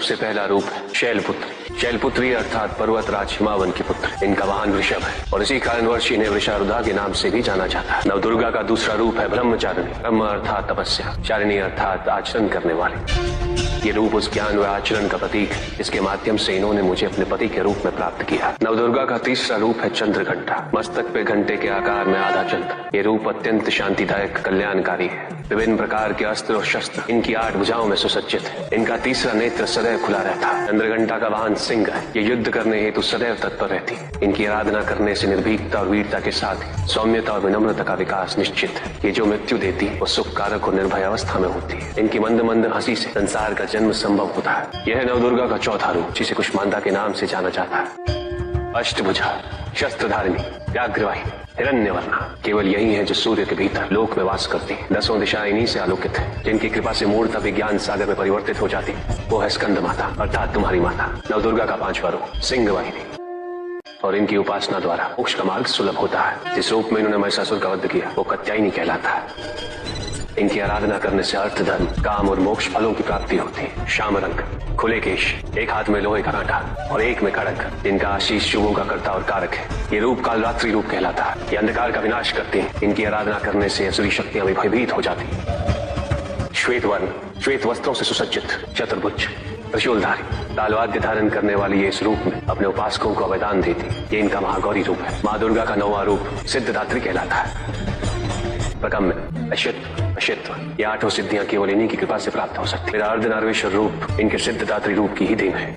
सबसे पहला रूप है शैलपुत्री। शैलपुत्री अर्थात पर्वतराज हिमावन की पुत्र। इनका वाहन वृषभ है और इसी कारणवश इन्हें वृषारुधा के नाम से भी जाना जाता है। नवदुर्गा का दूसरा रूप है ब्रह्मचारिणी। ब्रह्म अर्थात तपस्या, चारिणी अर्थात आचरण करने वाली। ये रूप उस ज्ञान व आचरण का प्रतीक है जिसके माध्यम से इन्होंने मुझे अपने पति के रूप में प्राप्त किया। नवदुर्गा का तीसरा रूप है चंद्रघंटा। मस्तक पे घंटे के आकार में आधा चंद्र। ये रूप अत्यंत शांतिदायक कल्याणकारी है। विभिन्न प्रकार के अस्त्र और शस्त्र इनकी 8 भुजाओं में सुसज्जित है। इनका तीसरा नेत्र सदैव खुला रहता है। चंद्रघंटा का वाहन सिंह है। ये युद्ध करने हेतु सदैव तत्पर रहती है। इनकी आराधना करने से निर्भीकता और वीरता के साथ सौम्यता और विनम्रता का विकास निश्चित है। ये जो मृत्यु देती है वो सुख कारक और निर्भय अवस्था में होती है। इनकी मंद मंद हंसी से संसार का जन्म संभव होता है। यह नवदुर्गा का चौथा रूप जिसे कुष्मांडा के नाम से जाना जाता है। अष्टभुजा, शस्त्रधारिणी, व्याघ्रवाहिनी, हिरण्यवर्णा केवल यही है जो सूर्य के भीतर लोक में वास करती है। 10 दिशाएं इन्हीं से आलोकित है। जिनकी कृपा से मूर्ता विज्ञान सागर में परिवर्तित हो जाती है वो है स्कंद माता अर्थात तुम्हारी माता। नवदुर्गा का 5वां रूप सिंह वाहिनी और इनकी उपासना द्वारा मोक्ष का मार्ग सुलभ होता है। जिस रूप में इन्होंने महिषासुर का वध किया वो कात्यायनी कहलाता है। इनकी आराधना करने से अर्थ, धर्म, काम और मोक्ष फलों की प्राप्ति होती है। श्याम रंग, खुले केश, एक हाथ में लोहे का कांटा और एक में खड़ग। इनका आशीष शुभों का कर्ता और कारक है। ये रूप कालरात्रि रूप कहलाता है। ये अंधकार का विनाश करते हैं। इनकी आराधना करने से असुरी शक्तियां भी भयभीत हो जाती है। श्वेत वर्ण, श्वेत वस्त्रों से सुसज्जित, चतुर्भुज, त्रिशूलधारी, तालवाद्य धारण करने वाली ये इस रूप में अपने उपासकों को वरदान देती। ये इनका महागौरी रूप है। माँ दुर्गा का 9वां रूप सिद्धदात्री कहलाता है। प्रकम्य, अशित्व, ये 8 सिद्धियां केवल इन्हीं की कृपा से प्राप्त हो सकती है। मेरा अर्धनारीश्वर रूप इनके सिद्धदात्री रूप की ही देन है।